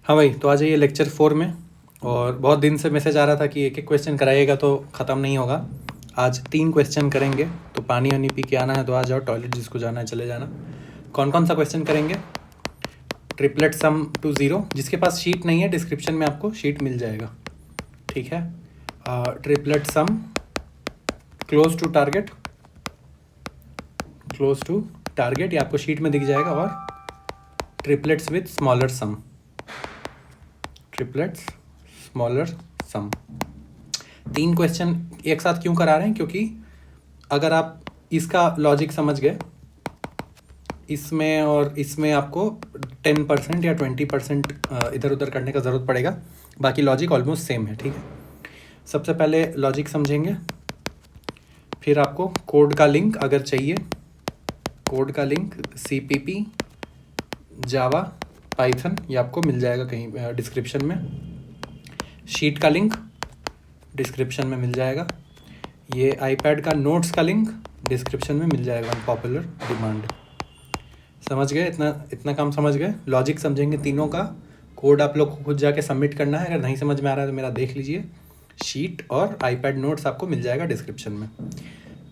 हाँ भाई, तो आ जाइए लेक्चर 4 में। और बहुत दिन से मैसेज आ रहा था कि एक एक क्वेश्चन कराइएगा तो ख़त्म नहीं होगा। आज 3 क्वेश्चन करेंगे, तो पानी वानी पी के आना है तो आ जाओ, टॉयलेट जिसको जाना है चले जाना। कौन कौन सा क्वेश्चन करेंगे? Triplet sum to zero. जिसके पास शीट नहीं है, डिस्क्रिप्शन में आपको शीट मिल जाएगा, ठीक है। Triplet sum close to target, close to target, ये आपको शीट में दिख जाएगा। और triplets with smaller sum, triplets smaller sum. 3 question एक साथ क्यों करा रहे हैं? क्योंकि अगर आप इसका लॉजिक समझ गए, इसमें और इसमें आपको 10% या 20% इधर उधर करने का ज़रूरत पड़ेगा, बाकी लॉजिक ऑलमोस्ट सेम है, ठीक है। सबसे पहले लॉजिक समझेंगे, फिर आपको कोड का लिंक अगर चाहिए, कोड का लिंक CPP, जावा, पाइथन, ये आपको मिल जाएगा कहीं डिस्क्रिप्शन में। शीट का लिंक डिस्क्रिप्शन में मिल जाएगा। ये आईपैड का नोट्स का लिंक डिस्क्रिप्शन में मिल जाएगा, पॉपुलर डिमांड। समझ गए? इतना काम समझ गए? लॉजिक समझेंगे तीनों का। कोड आप लोग को खुद जाके सबमिट करना है, अगर नहीं समझ में आ रहा है तो मेरा देख लीजिए। शीट और आईपैड नोट्स आपको मिल जाएगा डिस्क्रिप्शन में,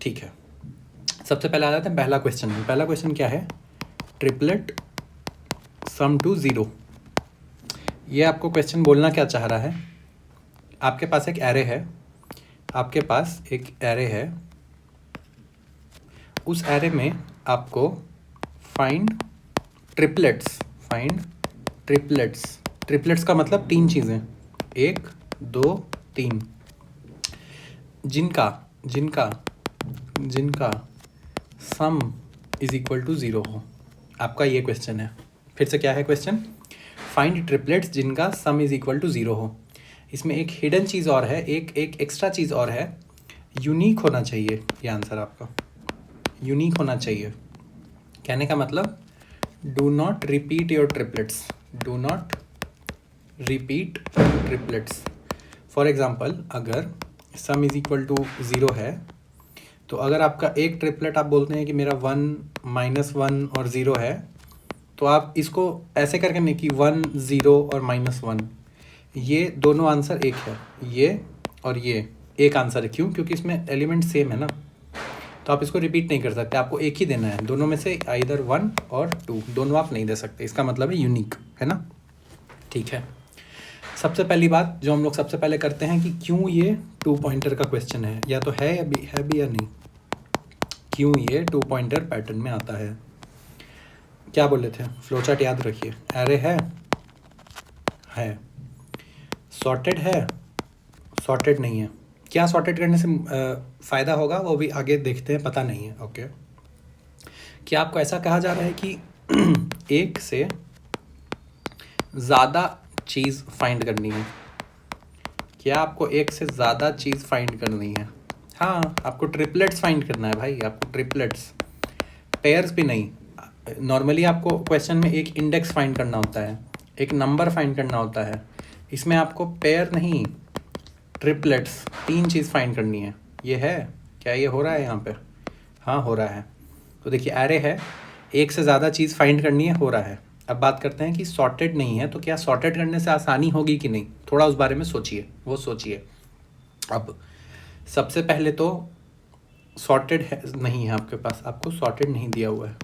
ठीक है। सबसे पहले आ जाते हैं पहला क्वेश्चन में। पहला क्वेश्चन क्या है? Triplet sum to zero. ये आपको क्वेश्चन बोलना क्या चाह रहा है? आपके पास एक एरे है, आपके पास एक एरे है, उस एरे में आपको find triplets, find triplets. Triplets का मतलब 3 चीज़ें, 1 2 3, जिनका जिनका जिनका sum is equal to zero हो। आपका ये क्वेश्चन है। फिर से क्या है क्वेश्चन? फाइंड ट्रिपलेट्स जिनका sum is equal to zero हो। इसमें एक हिडन चीज़ और है, एक एक्स्ट्रा चीज़ और है, यूनिक होना चाहिए। ये आंसर आपका यूनिक होना चाहिए। कहने का मतलब, do not repeat your triplets, do not repeat triplets. For example, अगर sum is equal to zero है, तो अगर आपका एक ट्रिपलेट आप बोलते हैं कि मेरा 1 -1 और 0 है, तो आप इसको ऐसे करके नहीं कि 1 0 और -1, ये दोनों आंसर एक है, ये और ये एक आंसर है। क्यों? क्योंकि इसमें एलिमेंट सेम है ना, तो आप इसको रिपीट नहीं कर सकते, आपको एक ही देना है। दोनों में से आइदर 1 और 2, दोनों आप नहीं दे सकते। इसका मतलब है यूनिक, है ना, ठीक है। सबसे पहली बात जो हम लोग सबसे पहले करते हैं कि क्यों ये 2 पॉइंटर का क्वेश्चन है, या तो है या नहीं, क्यों ये 2 पॉइंटर पैटर्न में आता है। क्या बोले थे? फ्लोचार्ट याद रखिए। एरे है, सॉर्टेड है, सॉर्टेड नहीं है। क्या सॉर्टेड करने से फ़ायदा होगा वो भी आगे देखते हैं, पता नहीं है, ओके। क्या आपको ऐसा कहा जा रहा है कि एक से ज़्यादा चीज़ फाइंड करनी है? क्या आपको एक से ज़्यादा चीज़ फाइंड करनी है? हाँ, आपको ट्रिपलेट्स फाइंड करना है भाई, आपको ट्रिपलेट्स, पेयर्स भी नहीं। नॉर्मली आपको क्वेश्चन में एक इंडेक्स फाइंड करना होता है, एक नंबर फाइंड करना होता है। इसमें आपको पेयर नहीं, ट्रिपलेट्स, 3 चीज़ फाइंड करनी है। ये है क्या? ये हो रहा है यहाँ पे? हाँ, हो रहा है। तो देखिए, एरे है, एक से ज़्यादा चीज़ फाइंड करनी है, हो रहा है। अब बात करते हैं कि सॉर्टेड नहीं है, तो क्या सॉर्टेड करने से आसानी होगी कि नहीं? थोड़ा उस बारे में सोचिए, वो सोचिए। अब सबसे पहले तो सॉर्टेड है नहीं है आपके पास, आपको सॉर्टेड नहीं दिया हुआ है,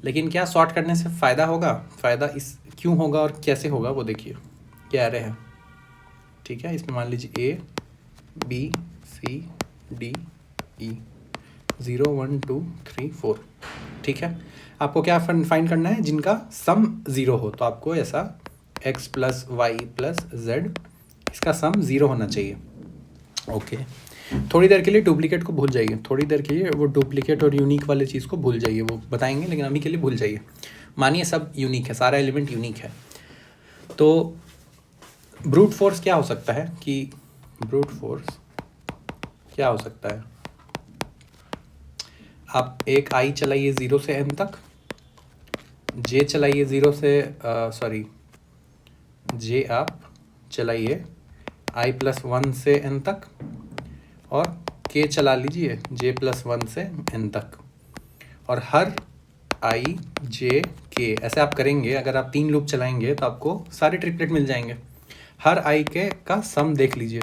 लेकिन क्या सॉर्ट करने से फ़ायदा होगा? फ़ायदा इस क्यों होगा और कैसे होगा वो देखिए। क्या एरे है, ठीक है, इसमें मान लीजिए A B C D E 0 1 2 3 4, ठीक है। आपको क्या फाइंड करना है? जिनका सम 0 हो। तो आपको ऐसा x + y + z, इसका सम 0 होना चाहिए, ओके। थोड़ी देर के लिए डुप्लीकेट को भूल जाइए, थोड़ी देर के लिए वो डुप्लीकेट और यूनिक वाले चीज़ को भूल जाइए, वो बताएंगे, लेकिन अभी के लिए भूल जाइए। मानिए सब यूनिक है, सारा एलिमेंट यूनिक है। तो ब्रूट फोर्स क्या हो सकता है कि ब्रूट फोर्स क्या हो सकता है? आप एक i चलाइए 0 से n तक, j चलाइए 0 से j आप चलाइए i + 1 से n तक, और k चला लीजिए j + 1 से n तक। और हर आई जे के, ऐसे आप करेंगे। अगर आप 3 लूप चलाएंगे तो आपको सारे ट्रिपलेट मिल जाएंगे। हर आई के का सम देख लीजिए।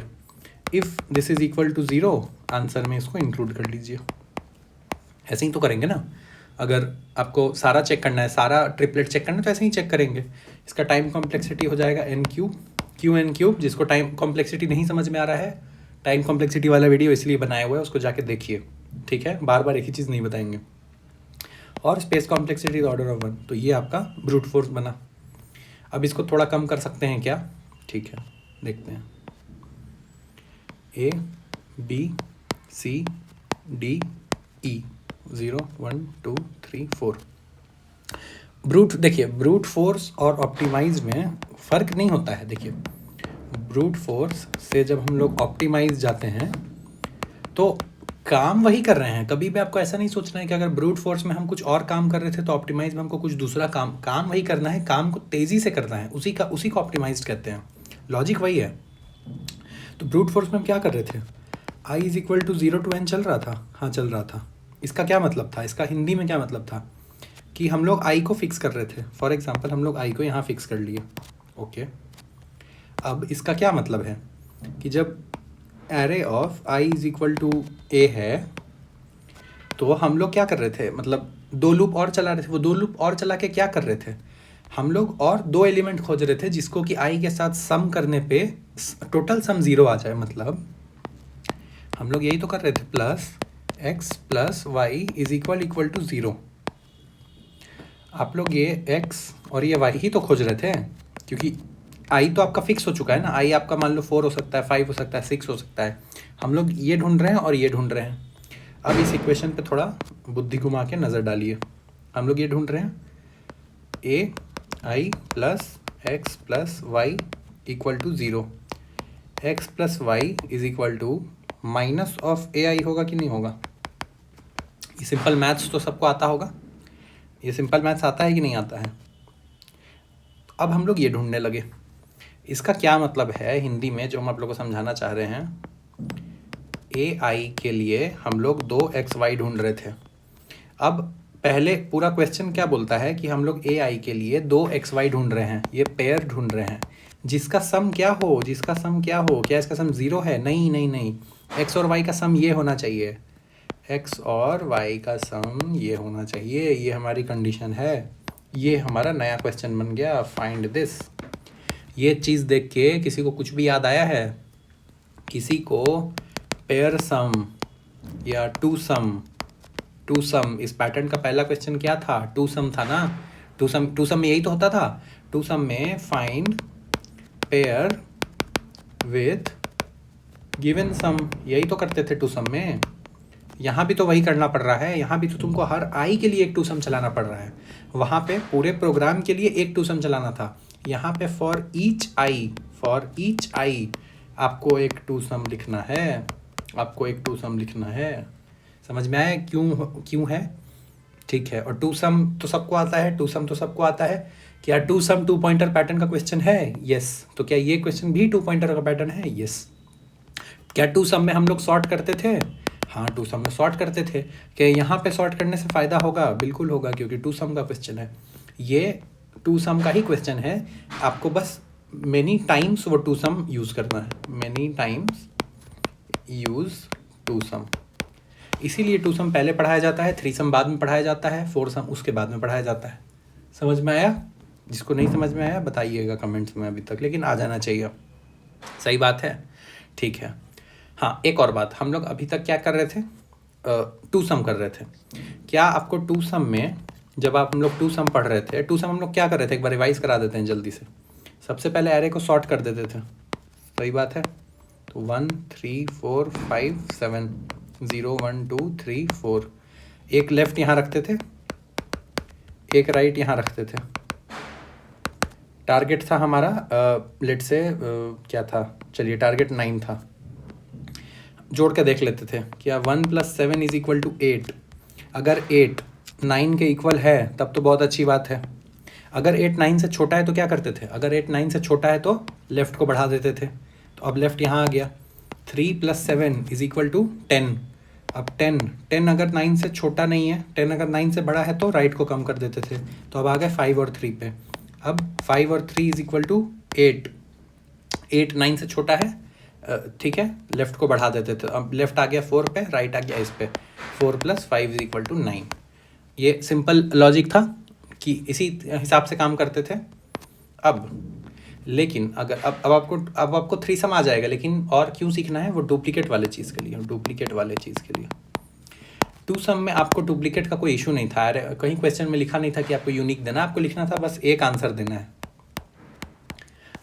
If this is equal to 0, answer में इसको इंक्लूड कर लीजिए। ऐसे ही तो करेंगे ना। अगर आपको सारा चेक करना है, सारा ट्रिपलेट चेक करना है, तो ऐसे ही चेक करेंगे। इसका टाइम कॉम्प्लेक्सिटी हो जाएगा n cube, Q N cube. जिसको टाइम कॉम्प्लेक्सिटी नहीं समझ में आ रहा है, टाइम कॉम्प्लेक्सिटी वाला वीडियो इसलिए बनाया हुआ है, उसको जाके देखिए, ठीक है। बार बार एक ही चीज़ नहीं बताएंगे। और स्पेस कॉम्प्लेक्सिटी ऑर्डर ऑफ 1, तो ये आपका ब्रूट फोर्स बना। अब इसको थोड़ा कम कर सकते हैं क्या? ठीक है, देखते हैं। A B C D E, 0 1 2 3 4। Brute, देखिए ब्रूट फोर्स और ऑप्टिमाइज में फ़र्क नहीं होता है। देखिए ब्रूट फोर्स से जब हम लोग ऑप्टिमाइज जाते हैं तो काम वही कर रहे हैं। कभी भी आपको ऐसा नहीं सोचना है कि अगर ब्रूट फोर्स में हम कुछ और काम कर रहे थे तो ऑप्टिमाइज में हमको कुछ दूसरा काम वही करना है। काम को तेज़ी से करना है, उसी को ऑप्टिमाइज कहते हैं। लॉजिक वही है। तो ब्रूट फोर्स में हम क्या कर रहे थे? I is equal to 0 to n चल रहा था। हाँ चल रहा था। इसका क्या मतलब था? इसका हिंदी में क्या मतलब था कि हम लोग आई को फिक्स कर रहे थे। फॉर एग्जाम्पल हम लोग आई को यहाँ फिक्स कर लिए, ओके। अब इसका क्या मतलब है कि जब array of I is equal to A है तो हम लोग क्या कर रहे थे, मतलब 2 लूप और चला रहे थे। वो 2 लूप और चला के क्या कर रहे थे? हम लोग और 2 एलिमेंट खोज रहे थे जिसको कि आई के साथ सम करने पे टोटल सम 0 आ जाए। मतलब हम लोग यही तो कर रहे थे, plus x plus Y is equal to 0। आप लोग ये x और ये y ही तो खोज रहे थे, क्योंकि i तो आपका फिक्स हो चुका है ना। i आपका मान लो 4 हो सकता है, 5 हो सकता है, 6 हो सकता है। हम लोग ये ढूंढ रहे हैं और ये ढूंढ रहे हैं। अब इस इक्वेशन पे थोड़ा बुद्धि घुमा के नज़र डालिए। हम लोग ये ढूंढ रहे हैं A I plus X plus Y equal to 0। X plus Y is equal to minus of A I होगा कि नहीं होगा? ये सिंपल मैथ्स तो सबको आता होगा। ये सिंपल मैथ्स आता है कि नहीं आता है? अब हम लोग ये ढूंढने लगे। इसका क्या मतलब है हिंदी में, जो हम आप लोगों को समझाना चाह रहे हैं। ए आई के लिए हम लोग 2xy ढूंढ रहे थे। अब पहले पूरा क्वेश्चन क्या बोलता है कि हम लोग ए आई के लिए 2xy ढूंढ रहे हैं, ये पेयर ढूंढ रहे हैं जिसका सम क्या हो, जिसका सम क्या हो। क्या इसका सम 0 है? नहीं नहीं नहीं, x और y का सम ये होना चाहिए। x और y का सम ये होना चाहिए। ये हमारी कंडीशन है। ये हमारा नया क्वेश्चन बन गया, फाइंड दिस। ये चीज़ देख के किसी को कुछ भी याद आया है? किसी को पेयर सम या टू सम इस पैटर्न का पहला क्वेश्चन क्या था? टू सम था ना। टू सम में यही तो होता था। टू सम में find pair with given sum, यही तो करते थे टू सम में। यहाँ भी तो वही करना पड़ रहा है। यहाँ भी तो तुमको हर आई के लिए एक टू सम चलाना पड़ रहा है। वहाँ पे पूरे प्रोग्राम के लिए एक टू सम चलाना था। यहाँ पे फॉर ईच आई आपको एक टू सम लिखना है। आपको एक टू सम लिखना है। समझ में आया क्यों है? ठीक है। और टू सम तो सबको आता है, टू सम तो सबको आता है। क्या टू सम 2 पॉइंटर पैटर्न का क्वेश्चन है? यस। तो क्या ये क्वेश्चन भी 2 पॉइंटर का पैटर्न है? यस। क्या टू सम में हम लोग सॉर्ट करते थे? हाँ, टू सम में सॉर्ट करते थे। क्या यहाँ पे सॉर्ट करने से फ़ायदा होगा? बिल्कुल होगा, क्योंकि टू सम का क्वेश्चन है। ये टू सम का ही क्वेश्चन है। आपको बस मेनी टाइम्स वो टू सम यूज़ करना है। Many times use to some. इसीलिए टू सम पहले पढ़ाया जाता है, थ्री सम बाद में पढ़ाया जाता है, फोर सम उसके बाद में पढ़ाया जाता है। समझ में आया? जिसको नहीं समझ में आया बताइएगा कमेंट्स में अभी तक, लेकिन आ जाना चाहिए। सही बात है, ठीक है। हाँ, एक और बात, हम लोग अभी तक क्या कर रहे थे? टू सम कर रहे थे। क्या आपको टू सम में, जब हम लोग टू सम पढ़ रहे थे, टू सम हम लोग क्या कर रहे थे? एक बार रिवाइज करा देते हैं जल्दी से। सबसे पहले एरे को सॉर्ट कर देते थे, सही बात है। तो 1 3 4 5 7, 0 1 2 3 4। एक लेफ्ट यहाँ रखते थे, एक राइट यहाँ रखते थे। टारगेट था हमारा लेट से क्या था, चलिए टारगेट 9 था। जोड़ के देख लेते थे, क्या 1 + 7 = 8। अगर 8 9 के इक्वल है तब तो बहुत अच्छी बात है। अगर 8 9 से छोटा है तो क्या करते थे? अगर 8 9 से छोटा है तो लेफ़्ट को बढ़ा देते थे। तो अब लेफ़्ट यहाँ आ गया। 3 + 7 = 10। अब 10 अगर 9 से छोटा नहीं है, 10 अगर 9 से बड़ा है तो राइट को कम कर देते थे। तो अब आ गए 5 और 3 पे। अब 5 और 3 इज इक्वल टू 8। 8 9 से छोटा है, ठीक है, लेफ्ट को बढ़ा देते थे। अब लेफ्ट आ गया 4 पे, राइट आ गया इस पे। 4 + 5 इज इक्वल टू 9। ये सिंपल लॉजिक था कि इसी हिसाब से काम करते थे। अब लेकिन अगर अब आपको 3 सम आ जाएगा, लेकिन और क्यों सीखना है, वो डुप्लीकेट वाले चीज़ के लिए, डुप्लीकेट वाले चीज़ के लिए। 2 सम में आपको डुप्लीकेट का कोई इशू नहीं था। अरे कहीं क्वेश्चन में लिखा नहीं था कि आपको यूनिक देना, आपको लिखना था बस एक आंसर देना है।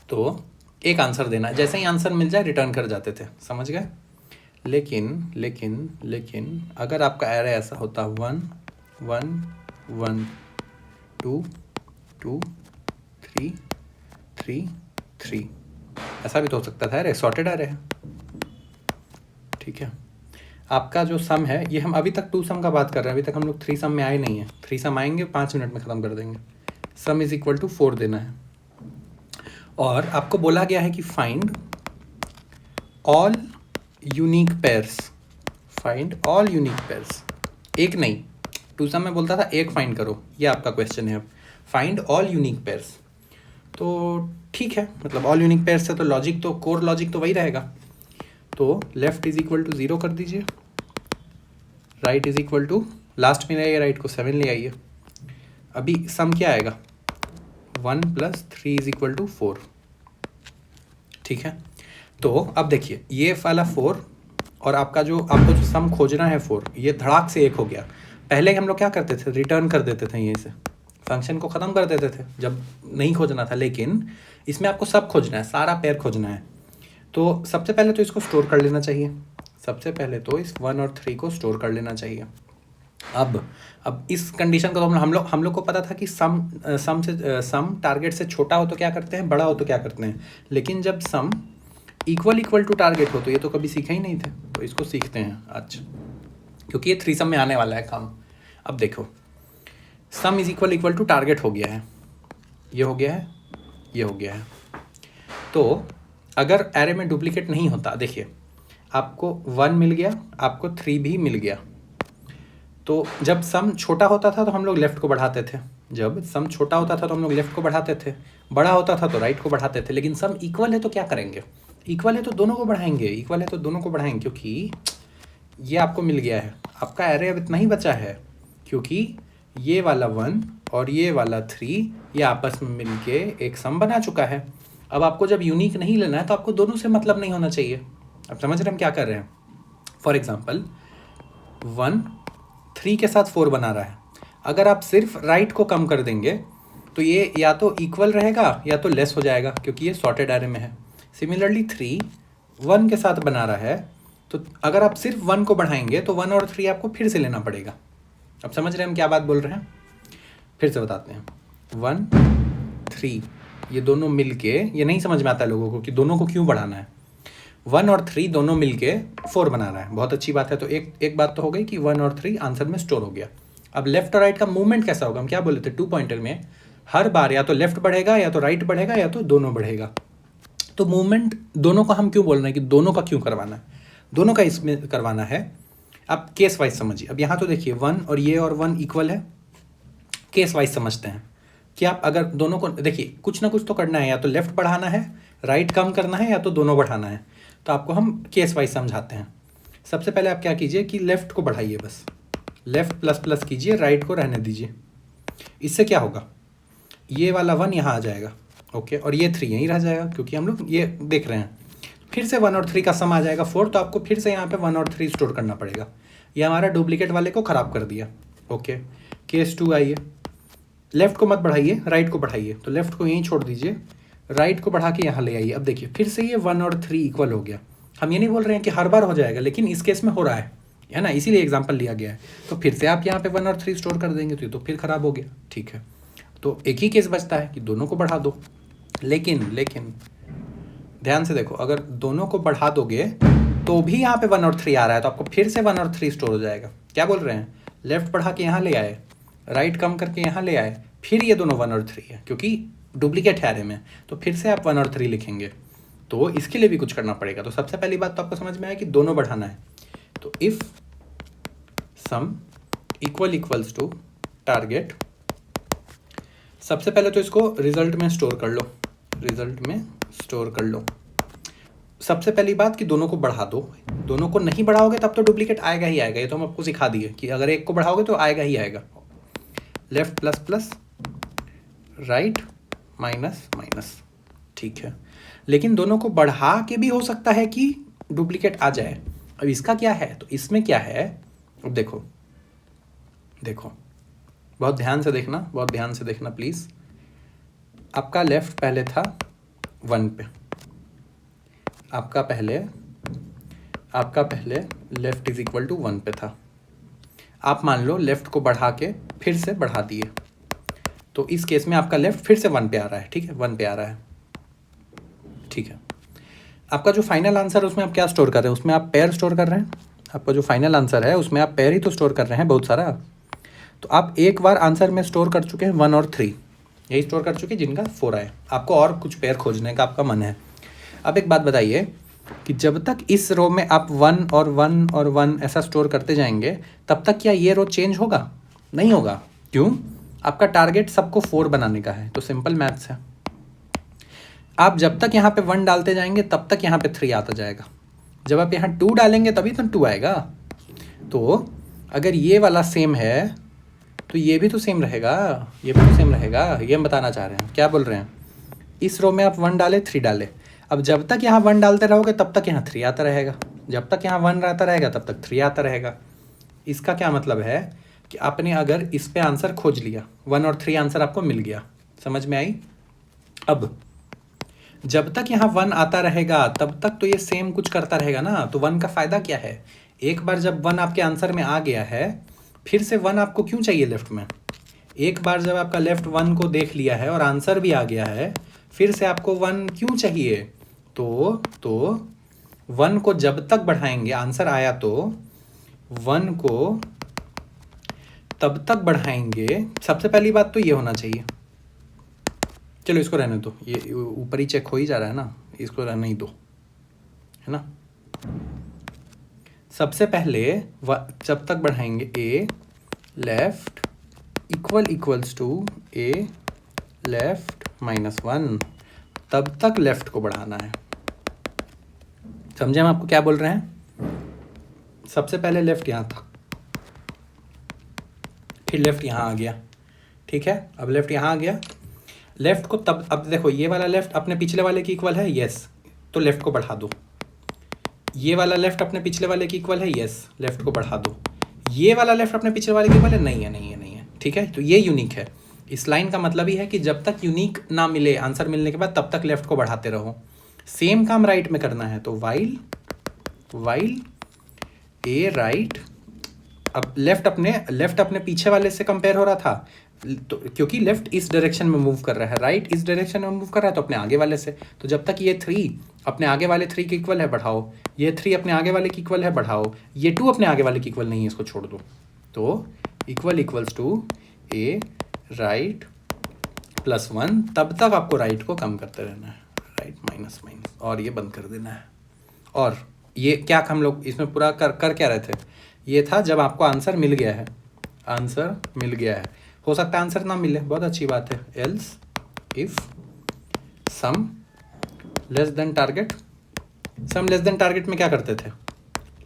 तो एक आंसर देना, जैसे ही आंसर मिल जाए रिटर्न कर जाते थे, समझ गए। लेकिन अगर आपका एरे ऐसा होता 1 1 1 2 2 3 3 3, ऐसा भी तो हो सकता था। अरे सॉर्टेड एरे है, ठीक है। आपका जो सम है, ये हम अभी तक 2 सम का बात कर रहे हैं, अभी तक हम लोग 3 सम में आए नहीं है। 3 सम आएंगे 5 मिनट में ख़त्म कर देंगे। सम इज इक्वल टू 4 देना है, और आपको बोला गया है कि find all unique pairs. Find all unique pairs, एक नहीं, 2 सम में बोलता था एक फाइंड करो, ये आपका क्वेश्चन है। अब फाइंड ऑल यूनिक पेयर्स, तो ठीक है, मतलब ऑल यूनिक पेयर्स से तो लॉजिक, तो कोर लॉजिक तो वही रहेगा। तो लेफ्ट इज इक्वल टू 0 कर दीजिए, right is equal to, last में ले आइए राइट को, 7 ले आइए। अभी सम क्या आएगा, 1 + 3 इज इक्वल टू 4, ठीक है। तो अब देखिए ये वाला 4 और आपको जो सम खोजना है 4, ये धड़ाक से 1 हो गया। पहले हम लोग क्या करते थे, रिटर्न कर देते थे, यहीं से फंक्शन को ख़त्म कर देते थे जब नहीं खोजना था। लेकिन इसमें आपको सब खोजना है, सारा पेयर खोजना है। तो सबसे पहले तो इसको स्टोर कर लेना चाहिए, सबसे पहले तो इस 1 और 3 को स्टोर कर लेना चाहिए। अब इस कंडीशन को तो हम लोग को पता था कि सम टारगेट से छोटा हो तो क्या करते हैं, बड़ा हो तो क्या करते हैं। लेकिन जब सम इक्वल टू टारगेट हो तो ये तो कभी सीखे ही नहीं थे, तो इसको सीखते हैं आज, क्योंकि ये 3 सम में आने वाला है काम। अब देखो, sum is equal to target हो गया है, ये हो गया है, ये हो गया है। तो अगर एरे में डुप्लीकेट नहीं होता, देखिए आपको 1 मिल गया, आपको 3 भी मिल गया। तो जब सम छोटा होता था तो हम लोग लेफ़्ट को बढ़ाते थे, जब सम छोटा होता था तो हम लोग लेफ़्ट को बढ़ाते थे, बड़ा होता था तो राइट को बढ़ाते थे। लेकिन सम इक्वल है तो क्या करेंगे, इक्वल है तो दोनों को बढ़ाएंगे, इक्वल है तो दोनों को बढ़ाएंगे, क्योंकि ये आपको मिल गया है। आपका एरे अब इतना ही बचा है, क्योंकि ये वाला 1 और ये वाला 3 ये आपस में मिलके एक सम बना चुका है। अब आपको जब यूनिक नहीं लेना है तो आपको दोनों से मतलब नहीं होना चाहिए। अब समझ रहे हैं हम क्या कर रहे हैं। फॉर एग्जाम्पल 1 3 के साथ 4 बना रहा है, अगर आप सिर्फ राइट को कम कर देंगे तो ये या तो इक्वल रहेगा या तो लेस हो जाएगा, क्योंकि ये सॉर्टेड एरे में है। सिमिलरली 3 1 के साथ बना रहा है, तो अगर आप सिर्फ 1 को बढ़ाएंगे तो 1 और 3 आपको फिर से लेना पड़ेगा। अब समझ रहे हैं हम क्या बात बोल रहे हैं, फिर से बताते हैं। 1 3 ये दोनों मिलके, ये नहीं समझ में आता है लोगों को कि दोनों को क्यों बढ़ाना है। 1 और 3 दोनों मिलके 4 बना रहा है, बहुत अच्छी बात है। तो एक बात तो हो गई कि 1 और 3 आंसर में स्टोर हो गया। अब लेफ्ट और राइट का मूवमेंट कैसा होगा, हम क्या बोले थे 2 पॉइंटर में हर बार या तो लेफ्ट बढ़ेगा या तो राइट बढ़ेगा या तो दोनों बढ़ेगा। तो मूवमेंट दोनों का हम क्यों बोल रहे हैं कि दोनों का क्यों करवाना है, दोनों का इसमें करवाना है। अब केस वाइज समझिए। अब यहाँ तो देखिए 1 और ये और 1 इक्वल है, केस वाइज समझते हैं कि आप अगर दोनों को, देखिए कुछ ना कुछ तो करना है, या तो लेफ्ट बढ़ाना है, राइट कम करना है, या तो दोनों बढ़ाना है। तो आपको हम केस वाइज समझाते हैं। सबसे पहले आप क्या कीजिए कि लेफ्ट को बढ़ाइए, बस लेफ्ट प्लस कीजिए, राइट को रहने दीजिए। इससे क्या होगा, ये वाला 1 यहाँ आ जाएगा, ओके, और ये 3 यहीं रह जाएगा, क्योंकि हम लोग ये देख रहे हैं। फिर से 1 और 3 का सम आ जाएगा 4, तो आपको फिर से यहाँ पे 1 और 3 स्टोर करना पड़ेगा। ये हमारा डुप्लीकेट वाले को ख़राब कर दिया, ओके। केस 2 आइए, लेफ्ट को मत बढ़ाइए, राइट को बढ़ाइए। तो लेफ्ट को यहीं छोड़ दीजिए, राइट को बढ़ा के यहाँ ले आइए। अब देखिए फिर से ये 1 और 3 इक्वल हो गया। हम ये नहीं बोल रहे हैं कि हर बार हो जाएगा, लेकिन इस केस में हो रहा है ना, इसीलिए एग्जाम्पल लिया गया है। तो फिर से आप यहाँ पे 1 और 3 स्टोर कर देंगे तो ये तो फिर ख़राब हो गया, ठीक है। तो एक ही केस बचता है कि दोनों को बढ़ा दो। लेकिन ध्यान से देखो, अगर दोनों को बढ़ा दोगे तो भी यहाँ पे 1 और 3 आ रहा है, तो आपको फिर से 1 और 3 स्टोर हो जाएगा। क्या बोल रहे हैं, लेफ्ट बढ़ा के यहाँ ले आए, राइट कम करके यहाँ ले आए, फिर ये दोनों 1 और 3 है, क्योंकि डुप्लीकेट है एरे में, तो फिर से आप 1 और 3 लिखेंगे। तो इसके लिए भी कुछ करना पड़ेगा। तो सबसे पहली बात तो आपको समझ में आया कि दोनों बढ़ाना है। तो if sum equals to target. सबसे पहले तो इसको रिजल्ट में स्टोर कर लो। सबसे पहली बात कि दोनों को बढ़ा दो। दोनों को नहीं बढ़ाओगे तब तो डुप्लीकेट आएगा ही आएगा। ये तो हम आपको सिखा दिए कि अगर एक को बढ़ाओगे तो आएगा ही आएगा। Left plus plus, right minus minus, ठीक है। लेकिन दोनों को बढ़ा के भी हो सकता है कि डुप्लीकेट आ जाए। अब इसका क्या है, तो इसमें क्या है, अब देखो बहुत ध्यान से देखना प्लीज़। आपका लेफ्ट पहले था 1 पे, आपका पहले लेफ्ट इज इक्वल टू 1 पे था। आप मान लो लेफ्ट को बढ़ा के फिर से बढ़ा दिए, तो इस केस में आपका लेफ्ट फिर से 1 पे आ रहा है, ठीक है, 1 पे आ रहा है, ठीक है। आपका जो फाइनल आंसर है उसमें आप क्या स्टोर कर रहे हैं, उसमें आप पेयर स्टोर कर रहे हैं। आपका जो फाइनल आंसर है उसमें आप पेयर ही तो स्टोर कर रहे हैं, बहुत सारा। तो आप एक बार आंसर में स्टोर कर चुके हैं 1 और 3, यही स्टोर कर चुके हैं जिनका 4 आए। आपको और कुछ पेयर खोजने का आपका मन है। अब एक बात बताइए कि जब तक इस रो में आप 1 और 1 और 1 ऐसा स्टोर करते जाएंगे, तब तक क्या ये रो चेंज होगा? नहीं होगा। क्यों? आपका टारगेट सबको 4 बनाने का है, तो सिंपल मैथ्स है। आप जब तक यहाँ पे 1 डालते जाएंगे तब तक यहाँ पे 3 आता जाएगा। जब आप यहाँ 2 डालेंगे तभी तो 2 आएगा। तो अगर ये वाला सेम है तो ये भी तो सेम रहेगा, ये हम बताना चाह रहे हैं। क्या बोल रहे हैं? इस रो में आप 1 डाले, 3 डाले। अब जब तक यहाँ 1 डालते रहोगे तब तक यहाँ 3 आता रहेगा, जब तक यहाँ 1 आता रहेगा तब तक 3 आता रहेगा। इसका क्या मतलब है कि आपने अगर इस पे आंसर खोज लिया, 1 और 3 आंसर आपको मिल गया, समझ में आई? अब जब तक यहाँ 1 आता रहेगा तब तक तो ये सेम कुछ करता रहेगा ना। तो 1 का फ़ायदा क्या है? एक बार जब 1 आपके आंसर में आ गया है, फिर से 1 आपको क्यों चाहिए लेफ्ट में? एक बार जब आपका लेफ्ट 1 को देख लिया है और आंसर भी आ गया है, फिर से आपको 1 क्यों चाहिए? तो 1 को जब तक बढ़ाएंगे, आंसर आया तो 1 को तब तक बढ़ाएंगे। सबसे पहली बात तो ये होना चाहिए। चलो इसको रहने दो, ये ऊपर ही चेक हो ही जा रहा है ना, इसको रहने ही दो, है ना। सबसे पहले जब तक बढ़ाएंगे A left equals to A left -1, तब तक लेफ्ट को बढ़ाना है। समझे हम आपको क्या बोल रहे हैं? सबसे पहले लेफ्ट यहाँ था, फिर लेफ्ट यहाँ आ गया, ठीक है। अब लेफ्ट यहाँ आ गया, लेफ्ट को तब, अब देखो ये वाला लेफ्ट अपने पिछले वाले की इक्वल है, यस, तो लेफ्ट को बढ़ा दो। ये वाला लेफ्ट अपने पिछले वाले की इक्वल है, यस, लेफ्ट को बढ़ा दो। ये वाला लेफ्ट अपने पिछले वाले की इक्वल है, नहीं है, ठीक है। तो ये यूनिक है। इस लाइन का मतलब ही है कि जब तक यूनिक ना मिले आंसर मिलने के बाद, तब तक लेफ्ट को बढ़ाते रहो। सेम काम राइट में करना है, तो वाइल ए राइट। अब लेफ्ट अपने पीछे वाले से कंपेयर हो रहा था, तो क्योंकि लेफ्ट इस डायरेक्शन में मूव कर रहा है, राइट इस डायरेक्शन में मूव कर रहा है, तो अपने आगे वाले से। तो जब तक ये 3 अपने आगे वाले 3 के इक्वल है, बढ़ाओ। ये 3 अपने आगे वाले की इक्वल है, बढ़ाओ। ये 2 अपने आगे वाले की इक्वल नहीं है, इसको छोड़ दो। तो इक्वल्स टू ए राइट +1, तब तक आपको राइट को कम करते रहना है, राइट माइनस, और ये बंद कर देना है। और ये क्या हम लोग इसमें पूरा कर क्या रहे थे? ये था जब आपको आंसर मिल गया है, हो सकता है आंसर ना मिले, बहुत अच्छी बात है। Else if sum less than target, sum less than target में क्या करते थे?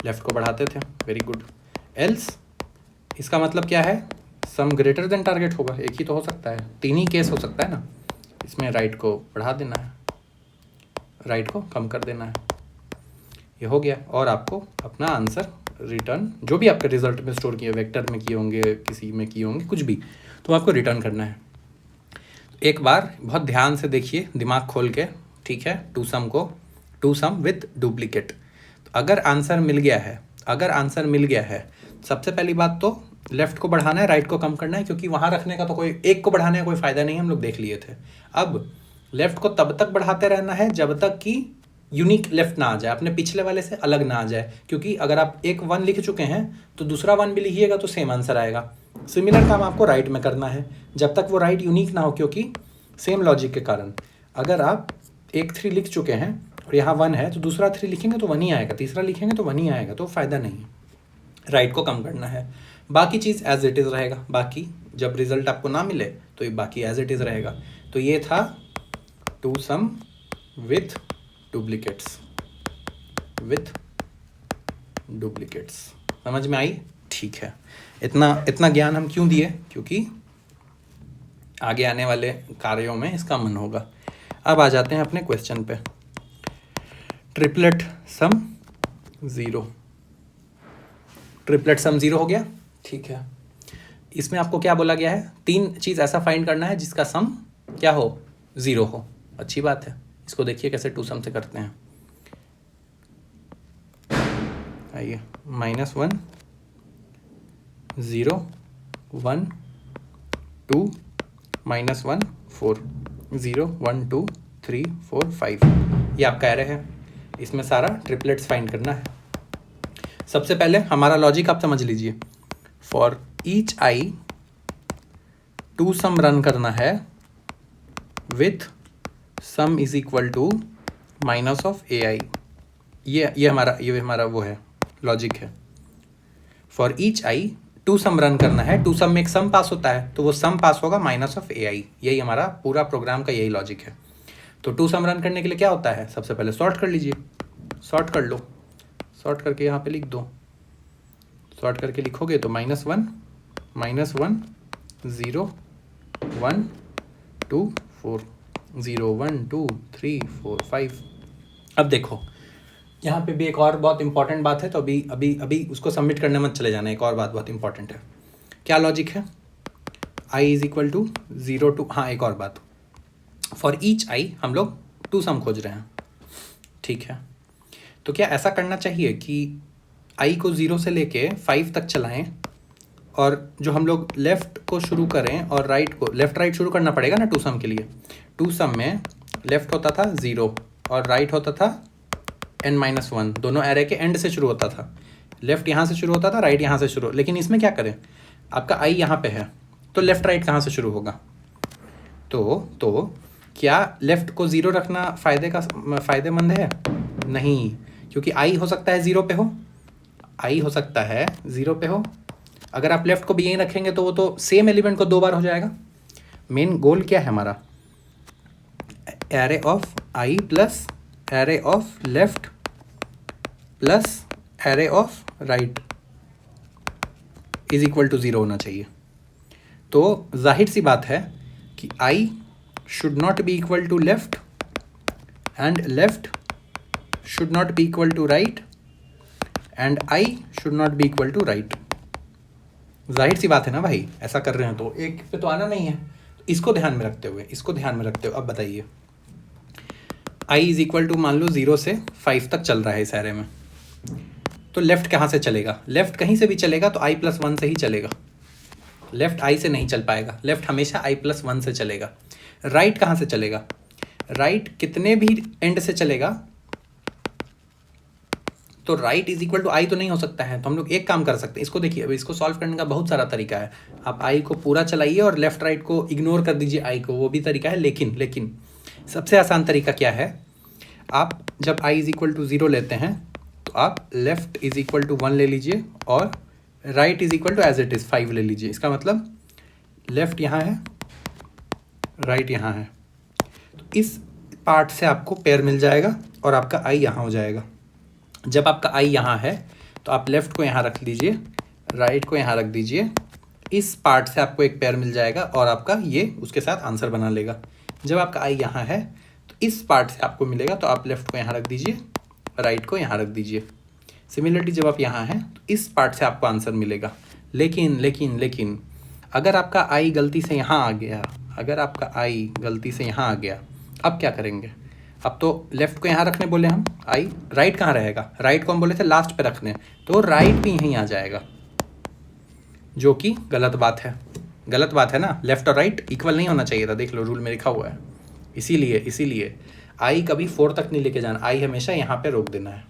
लेफ्ट को बढ़ाते थे, वेरी गुड। एल्स इसका मतलब क्या है? सम ग्रेटर देन टारगेट होगा। एक ही तो हो सकता है, 3 ही केस हो सकता है ना। इसमें राइट को बढ़ा देना है, राइट को कम कर देना है, ये हो गया। और आपको अपना आंसर रिटर्न, जो भी आपके रिजल्ट में स्टोर किए, वेक्टर में किए होंगे, किसी में किए होंगे, कुछ भी, तो आपको रिटर्न करना है। एक बार बहुत ध्यान से देखिए, दिमाग खोल के, ठीक है। Two sum with duplicate. तो अगर आंसर मिल गया है, सबसे पहली बात तो लेफ्ट को बढ़ाना है, राइट को कम करना है, क्योंकि वहाँ रखने का तो कोई एक को बढ़ाने का कोई फ़ायदा नहीं, हम लोग देख लिए थे। अब लेफ्ट को तब तक बढ़ाते रहना है जब तक कि यूनिक लेफ्ट ना आ जाए, अपने पिछले वाले से अलग ना आ जाए। क्योंकि अगर आप एक 1 लिख चुके हैं तो दूसरा 1 भी लिखिएगा तो सेम आंसर आएगा। सिमिलर काम आपको राइट में करना है, जब तक वो राइट यूनिक ना हो, क्योंकि सेम लॉजिक के कारण। अगर आप एक 3 लिख चुके हैं और यहाँ 1 है, तो दूसरा 3 लिखेंगे तो 1 ही आएगा, तीसरा लिखेंगे तो 1 ही आएगा, तो फ़ायदा नहीं। राइट को कम करना है। बाकी चीज़ एज इट इज़ रहेगा, बाकी जब रिजल्ट आपको ना मिले तो ये बाकी एज इट इज़ रहेगा। तो ये था टू सम विथ डुप्लीकेट्स, समझ में आई? ठीक है, इतना ज्ञान हम क्यों दिए? क्योंकि आगे आने वाले कार्यों में इसका मन होगा। अब आ जाते हैं अपने क्वेश्चन पे। ट्रिपलेट सम ज़ीरो हो गया, ठीक है। इसमें आपको क्या बोला गया है? 3 चीज़ ऐसा फाइंड करना है जिसका सम क्या हो? 0 हो। अच्छी बात है। इसको देखिए कैसे टू सम से करते हैं। आइए, -1 0 1 2 -1 4 0 1 2 3 4 5, ये आपका एरे है। इसमें सारा ट्रिपलेट्स फाइंड करना है। सबसे पहले हमारा लॉजिक आप समझ लीजिए। For each I to sum run करना है with sum is equal to minus of A I. ये हमारा वो है, लॉजिक है। For each I to sum run करना है, टू सम में एक सम पास होता है तो वो सम पास होगा माइनस ऑफ ए आई। यही हमारा पूरा प्रोग्राम का यही लॉजिक है। तो टू सम रन करने के लिए क्या होता है? सबसे पहले सॉर्ट कर लीजिए, सॉर्ट कर लो, सॉर्ट करके यहाँ पे लिख दो। सॉर्ट करके लिखोगे तो -1 0 1 2 4 0 1 2 3 4 5। अब देखो यहाँ पे भी एक और बहुत इंपॉर्टेंट बात है, तो अभी उसको सबमिट करने मत चले जाना। एक और बात बहुत इंपॉर्टेंट है। क्या लॉजिक है? i is equal to 0 to, हाँ एक और बात, फॉर ईच आई हम लोग टू सम खोज रहे हैं, ठीक है। तो क्या ऐसा करना चाहिए कि i को 0 से लेके 5 तक चलाएं, और जो हम लोग लेफ़्ट को शुरू करें और राइट को, लेफ़्ट राइट शुरू करना पड़ेगा ना टू सम के लिए। टू सम में लेफ़्ट होता था 0 और राइट होता था n-1, दोनों एरे के एंड से शुरू होता था। लेफ़्ट यहाँ से शुरू होता था, राइट यहाँ से शुरू। लेकिन इसमें क्या करें? आपका i यहाँ पे है तो लेफ़्ट राइट कहाँ से शुरू होगा? तो क्या लेफ़्ट को 0 रखना फ़ायदेमंद है? नहीं, क्योंकि i हो सकता है 0 पे हो, i हो सकता है 0 पे हो। अगर आप लेफ़्ट को भी यहीं रखेंगे तो वो तो सेम एलिमेंट को 2 बार हो जाएगा। मेन गोल क्या है हमारा? Array of i plus array of left plus array of right is equal to 0 होना चाहिए। तो जाहिर सी बात है कि i should not be equal to left and left should not be equal to right and i should not be equal to right. जाहिर सी बात है ना भाई, ऐसा कर रहे हैं तो एक पे तो आना नहीं है। इसको ध्यान में रखते हुए अब बताइए, i इज इक्वल टू मान लो 0 से 5 तक चल रहा है इस एरे में, तो लेफ़्ट कहाँ से चलेगा? लेफ़्ट कहीं से भी चलेगा तो i+1 से ही चलेगा। लेफ़्ट i से नहीं चल पाएगा, लेफ़्ट हमेशा i+1 से चलेगा। राइट कहाँ से चलेगा? राइट कितने भी एंड से चलेगा, तो राइट इज इक्वल टू आई तो नहीं हो सकता है। तो हम लोग एक काम कर सकते हैं, इसको देखिए, अब इसको सॉल्व करने का बहुत सारा तरीका है। आप आई को पूरा चलाइए और लेफ्ट राइट को इग्नोर कर दीजिए आई को, वो भी तरीका है। लेकिन सबसे आसान तरीका क्या है? आप जब आई इज इक्वल टू 0 लेते हैं तो आप लेफ्ट इज इक्वल टू 1 ले लीजिए और right is equal to as it is 5 ले लीजिए। इसका मतलब लेफ्ट यहाँ है, राइट यहाँ है, तो इस पार्ट से आपको पेयर मिल जाएगा और आपका आई यहाँ हो जाएगा। जब आपका आई यहाँ है तो आप लेफ़्ट को यहाँ रख लीजिए, राइट को यहाँ रख दीजिए, इस पार्ट से आपको एक पेयर मिल जाएगा और आपका ये उसके साथ आंसर बना लेगा। जब आपका आई यहाँ है तो इस पार्ट से आपको मिलेगा, तो आप लेफ़्ट को यहाँ रख दीजिए, राइट को यहाँ रख दीजिए। सिमिलरली जब आप यहाँ हैं तो इस पार्ट से आपको आंसर मिलेगा। लेकिन अगर आपका आई गलती से यहाँ आ गया, अब क्या करेंगे? अब तो लेफ़्ट को यहाँ रखने बोले हम, आई राइट कहाँ रहेगा? राइट को हम बोले थे लास्ट पे रखने, तो राइट भी यहीं आ जाएगा, जो कि गलत बात है ना। लेफ़्ट और राइट इक्वल नहीं होना चाहिए था, देख लो रूल में लिखा हुआ है। इसीलिए आई कभी 4 तक नहीं लेके जाना, आई हमेशा यहाँ पे रोक देना है,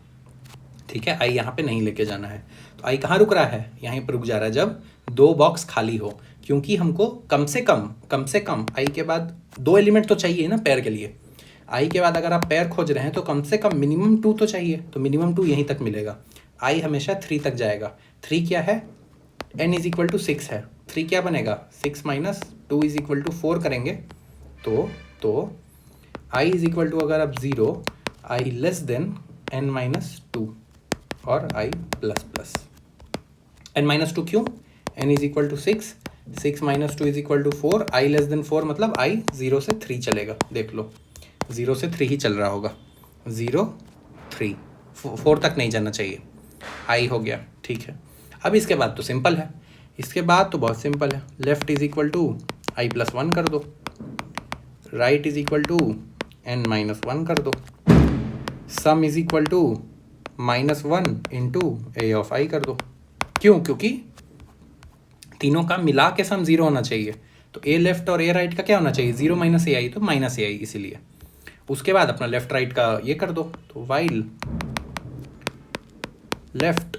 ठीक है। आई यहाँ पे नहीं लेके जाना है। तो आई कहाँ रुक रहा है? यहीं पर रुक जा रहा है जब 2 बॉक्स खाली हो, क्योंकि हमको कम से कम आई के बाद 2 एलिमेंट तो चाहिए ना पेयर के लिए। आई के बाद अगर आप पेयर खोज रहे हैं तो कम से कम मिनिमम 2 तो चाहिए, तो मिनिमम 2 यहीं तक मिलेगा। आई हमेशा 3 तक जाएगा। 3 क्या है? n इज इक्वल टू 6 है, 3 क्या बनेगा 6 माइनस 2 इज इक्वल टू 4 करेंगे तो i इज इक्वल टू अगर आप 0 i less than n minus 2 और i plus plus n minus 2 क्यों, n is equal to 6 minus 2 is equal to 4, i less than 4 मतलब i 0 से 3 चलेगा, देख लो 0 से 3 ही चल रहा होगा, 0 3 4 तक नहीं जाना चाहिए, i हो गया, ठीक है। अब इसके बाद तो सिंपल है, इसके बाद तो बहुत सिंपल है, left is equal to i plus 1 कर दो, right is equal to n minus 1 कर दो, sum is equal to -1 into a of i कर दो। क्यों, क्योंकि तीनों का मिला के सम 0 होना चाहिए, तो a लेफ्ट और a राइट का क्या होना चाहिए 0 माइनस ए आई, तो माइनस ए आई, इसीलिए उसके बाद अपना लेफ्ट राइट का ये कर दो, तो वाइल लेफ्ट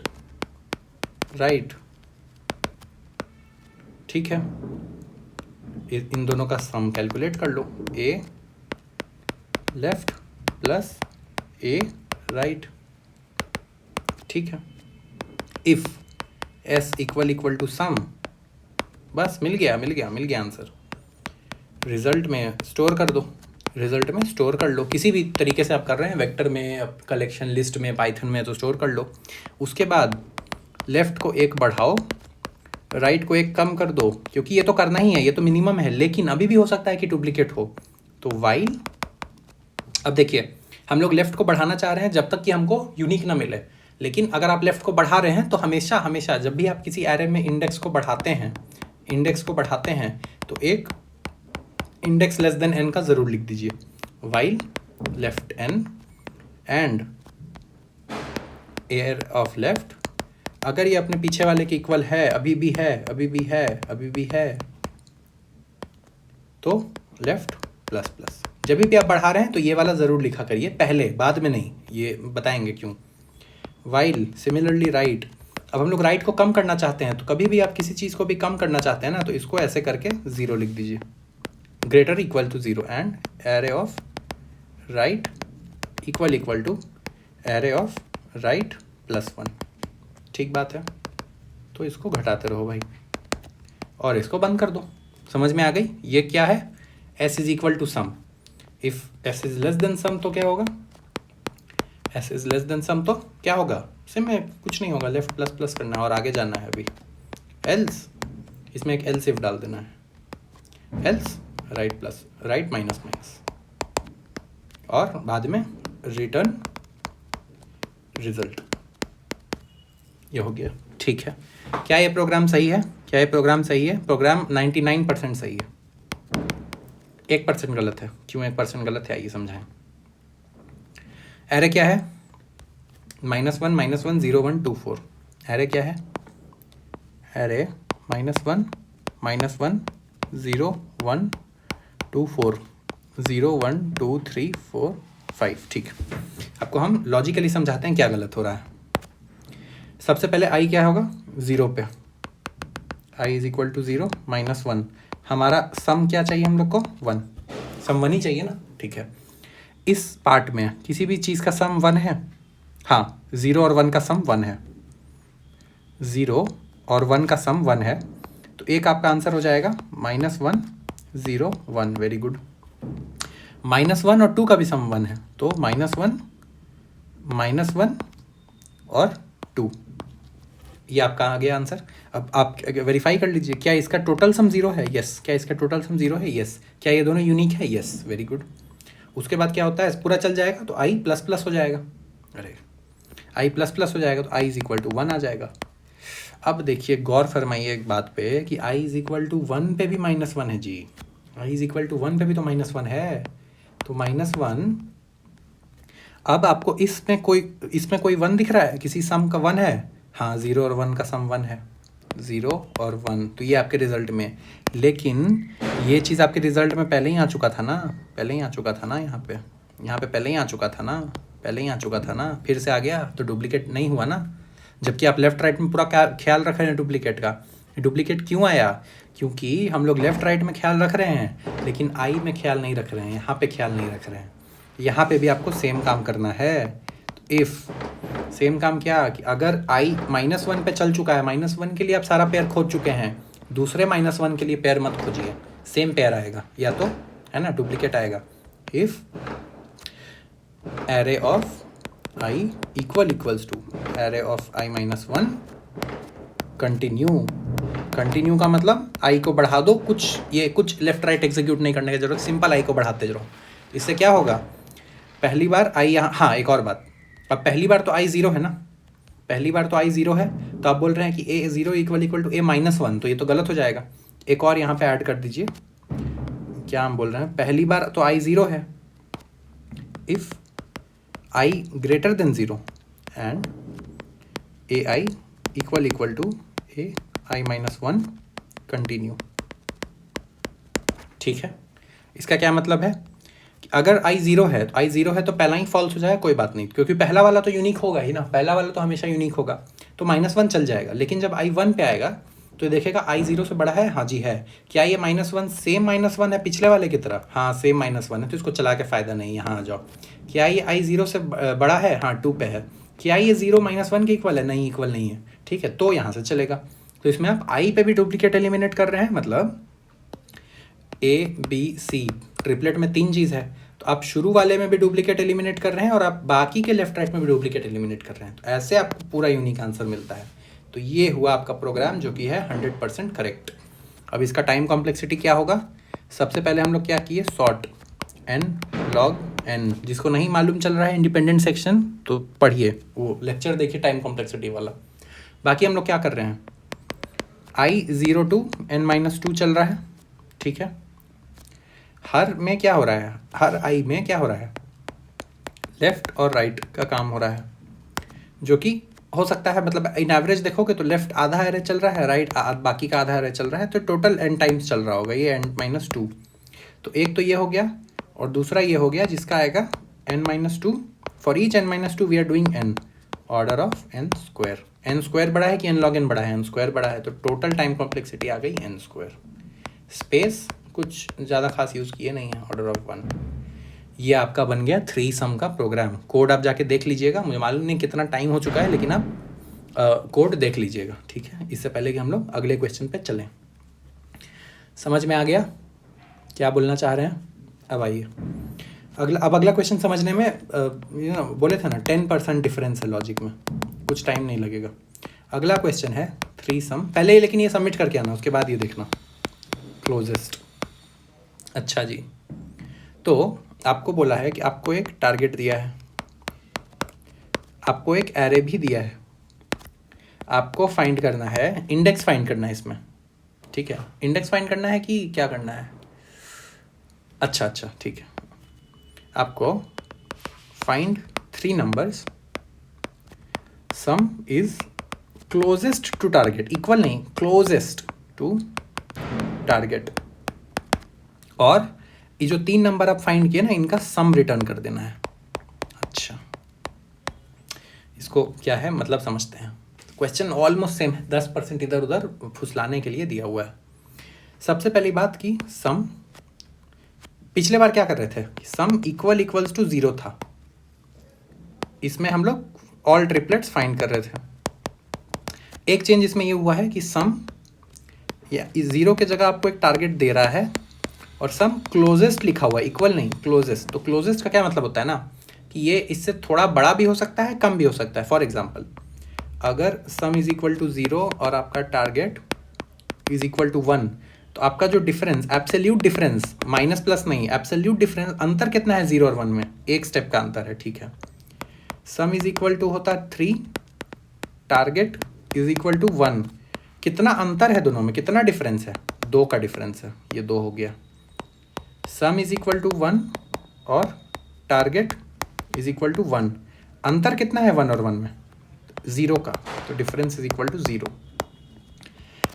राइट, ठीक है, इन दोनों का सम कैलकुलेट कर लो, a left plus a right, ठीक है। इफ s इक्वल टू सम, बस मिल गया आंसर, रिजल्ट में स्टोर कर दो, रिजल्ट में स्टोर कर लो, किसी भी तरीके से आप कर रहे हैं, वेक्टर में, कलेक्शन लिस्ट में, पाइथन में, तो स्टोर कर लो। उसके बाद लेफ्ट को 1 बढ़ाओ, राइट को 1 कम कर दो, क्योंकि ये तो करना ही है, ये तो मिनिमम है, लेकिन अभी भी हो सकता है कि डुप्लीकेट हो, तो वाइल, अब देखिए हम लोग लेफ्ट को बढ़ाना चाह रहे हैं जब तक कि हमको यूनिक ना मिले, लेकिन अगर आप लेफ्ट को बढ़ा रहे हैं तो हमेशा जब भी आप किसी एरे में इंडेक्स को बढ़ाते हैं तो एक इंडेक्स लेस देन n का ज़रूर लिख दीजिए, while left n and air of left, अगर ये अपने पीछे वाले के इक्वल है, अभी भी है, तो लेफ्ट प्लस प्लस, जब भी आप बढ़ा रहे हैं तो ये वाला ज़रूर लिखा करिए पहले, बाद में नहीं, ये बताएंगे क्यों। वाइल सिमिलरली राइट, अब हम लोग राइट को कम करना चाहते हैं, तो कभी भी आप किसी चीज़ को भी कम करना चाहते हैं ना, तो इसको ऐसे करके 0 लिख दीजिए, greater equal to 0 and array of right equal to array of right plus 1, ठीक बात है। तो इसको घटाते रहो भाई, और इसको बंद कर दो, समझ में आ गई ये क्या है, s is equal to sum, if s is less than sum तो क्या होगा, s is less than sum तो क्या होगा, सिम में कुछ नहीं होगा, लेफ्ट प्लस प्लस करना है और आगे जाना है अभी, एल्स इसमें एक एल्स इफ डाल देना है, else right plus right minus minus, और बाद में रिटर्न रिजल्ट, ये हो गया, ठीक है। क्या ये प्रोग्राम सही है, प्रोग्राम 99% सही है, 1% गलत है, क्यों 1% गलत है आइए समझाएं। एरे क्या है, -1 -1 0 1 2 4, एरे क्या है, एरे -1 -1 0 1 2 4 0 1 2 3 4 5, ठीक है। आपको हम लॉजिकली समझाते हैं क्या गलत हो रहा है। सबसे पहले i क्या होगा 0 पे, i इज इक्वल टू 0 -1, हमारा सम क्या चाहिए हम लोग को 1, सम 1 ही चाहिए ना, ठीक है। इस पार्ट में किसी भी चीज़ का सम 1 है, हाँ 0 और 1 का सम 1 है, 0 और 1 का सम 1 है, तो एक आपका आंसर हो जाएगा -1 0 1, वेरी गुड। -1 और 2 का भी सम 1 है, तो -1 और 2, ये आपका आ गया आंसर। अब आप वेरीफाई कर लीजिए, क्या इसका टोटल सम 0 है, यस, क्या इसका टोटल सम 0 है, यस, क्या ये दोनों यूनिक है, यस, वेरी गुड। उसके बाद क्या होता है, पूरा चल जाएगा तो i प्लस प्लस हो जाएगा, अरे i प्लस प्लस हो जाएगा तो i इज इक्वल टू 1 आ जाएगा। अब देखिए गौर फरमाइए एक बात पे कि i इज इक्वल टू 1 पे भी -1 है जी, i इज इक्वल टू 1 पे भी तो -1 है, तो -1, अब आपको इसमें कोई 1 दिख रहा है, किसी सम का 1 है, हाँ 0 और 1 का सम 1 है, 0 और 1, तो ये आपके रिजल्ट में, लेकिन ये चीज़ आपके रिजल्ट में पहले ही आ चुका था ना, यहाँ पे पहले ही आ चुका था ना, फिर से आ गया तो डुप्लीकेट नहीं हुआ ना, जबकि आप लेफ्ट राइट में पूरा ख्याल रख रहे हैं डुप्लीकेट का। डुप्लीकेट क्यों आया, क्योंकि हम लोग लेफ्ट राइट में ख्याल रख रहे हैं, लेकिन आई में ख्याल नहीं रख रहे हैं, यहाँ पे ख्याल नहीं रख रहे हैं, यहाँ पे भी आपको सेम काम करना है, तो इफ़ सेम काम क्या कि अगर i -1 पे चल चुका है, -1 के लिए आप सारा पेयर खोज चुके हैं, दूसरे -1 के लिए पेयर मत खोजिए, सेम पेयर आएगा या तो, है ना, डुप्लीकेट आएगा। If array of i equals to array of i -1 continue का मतलब i को बढ़ा दो, कुछ लेफ्ट राइट एग्जीक्यूट नहीं करने की जरूरत, सिंपल i को बढ़ाते रहो। इससे क्या होगा, पहली बार i यहाँ, हाँ एक और बात, अब पहली बार तो i 0 है ना, पहली बार तो i 0 है, तो आप बोल रहे हैं कि a 0 इक्वल टू a -1, तो ये तो गलत हो जाएगा। एक और यहाँ पे ऐड कर दीजिए, क्या हम बोल रहे हैं, पहली बार तो i 0 है, if i greater than 0 and ai equal to a i -1 continue. ठीक है, इसका क्या मतलब है कि अगर i 0 है तो i 0 है तो पहला ही फॉल्स हो जाएगा, कोई बात नहीं, क्योंकि पहला वाला तो यूनिक होगा ही ना, पहला वाला तो हमेशा यूनिक होगा, तो -1 चल जाएगा। लेकिन जब i 1 पे आएगा तो देखेगा i 0 से बड़ा है, हाँ जी है। क्या ये -1 सेम -1 है पिछले वाले की तरह, हाँ सेम -1 है, तो इसको चला के फ़ायदा नहीं, यहाँ आ जाओ। क्या ये i 0 से बड़ा है, हाँ 2 पे है। क्या ये 0 -1 के इक्वल है, नहीं इक्वल नहीं है, ठीक है, तो यहाँ से चलेगा। तो इसमें आप i पे भी डुप्लीकेट एलिमिनेट कर रहे हैं, मतलब a b c ट्रिपलेट में 3 चीज़ है, तो आप शुरू वाले में भी डुप्लीकेट एलिमिनेट कर रहे हैं और आप बाकी के लेफ्ट राइट में भी डुप्लीकेट एलिमिनेट कर रहे हैं, तो ऐसे आपको पूरा यूनिक आंसर मिलता है। तो ये हुआ आपका प्रोग्राम जो कि है 100% करेक्ट। अब इसका टाइम कॉम्प्लेक्सिटी क्या होगा, सबसे पहले हम लोग क्या किए, सॉर्ट n log n, जिसको नहीं मालूम चल रहा है इंडिपेंडेंट सेक्शन तो पढ़िए, वो लेक्चर देखिए टाइम कॉम्प्लेक्सिटी वाला। बाकी हम लोग क्या कर रहे हैं, i 0 to n-2 चल रहा है, ठीक है। हर में क्या हो रहा है, हर i में क्या हो रहा है, लेफ्ट और राइट का काम हो रहा है, जो कि हो सकता है, मतलब इन एवरेज देखोगे तो लेफ्ट आधा एरे चल रहा है, राइट बाकी का आधा एरे चल रहा है, तो टोटल n टाइम्स चल रहा होगा ये n-2। तो एक तो ये हो गया, और दूसरा ये हो गया जिसका आएगा n-2, for each n-2 we are doing n, order of n square. n square बड़ा है कि n log n बड़ा है, n स्क्वायर बड़ा है, तो टोटल टाइम कॉम्प्लेक्सिटी आ गई n स्क्वायर। स्पेस कुछ ज़्यादा खास यूज़ किए नहीं है, ऑर्डर ऑफ 1। ये आपका बन गया 3 सम का प्रोग्राम। कोड आप जाके देख लीजिएगा, मुझे मालूम नहीं कितना टाइम हो चुका है, लेकिन आप कोड देख लीजिएगा, ठीक है, इससे पहले कि हम लोग अगले क्वेश्चन पे चलें। समझ में आ गया क्या बोलना चाह रहे हैं? अब आइए अगला क्वेश्चन समझने में बोले थे ना 10% डिफरेंस है लॉजिक में, कुछ टाइम नहीं लगेगा। अगला क्वेश्चन है 3 सम, पहले लेकिन ये सबमिट करके आना, उसके बाद ये देखना क्लोजेस्ट। अच्छा जी, तो आपको बोला है कि आपको एक टारगेट दिया है, आपको एक एरे भी दिया है, आपको फाइंड करना है, इंडेक्स फाइंड करना है इसमें, ठीक है। इंडेक्स फाइंड करना है कि क्या करना है, अच्छा ठीक है, आपको find 3 numbers, sum is closest to target, equal नहीं, क्लोजेस्ट टू टारगेट, और ये जो 3 नंबर आप फाइंड किए ना, इनका सम रिटर्न कर देना है। अच्छा, इसको क्या है मतलब समझते हैं। क्वेश्चन ऑलमोस्ट सेम है, 10% इधर उधर फुसलाने के लिए दिया हुआ है। सबसे पहली बात की सम, पिछले बार क्या कर रहे थे कि सम इक्वल्स टू 0 था, इसमें हम लोग ऑल ट्रिपलेट्स फाइंड कर रहे थे। एक चेंज इसमें ये हुआ है कि सम या 0 के जगह आपको एक टारगेट दे रहा है, और सम क्लोजेस्ट लिखा हुआ है, इक्वल नहीं, क्लोजेस्ट। तो क्लोजेस्ट का क्या मतलब होता है ना कि ये इससे थोड़ा बड़ा भी हो सकता है, कम भी हो सकता है। फॉर एग्जांपल, अगर सम इज इक्वल टू 0 और आपका टारगेट इज इक्वल टू 1, तो आपका जो difference, absolute difference, minus plus नहीं, एब्सोल्यूट डिफरेंस, अंतर कितना है 0 और 1 में, एक स्टेप का अंतर है, ठीक है। सम इज इक्वल टू होता है 3, टारगेट इज इक्वल टू 1, कितना अंतर है दोनों में, कितना डिफरेंस है, 2 का डिफरेंस है, ये 2 हो गया। सम इज इक्वल टू 1 और टारगेट इज इक्वल टू 1, अंतर कितना है 1 और 1 में, 0 का, तो डिफरेंस इज इक्वल टू 0।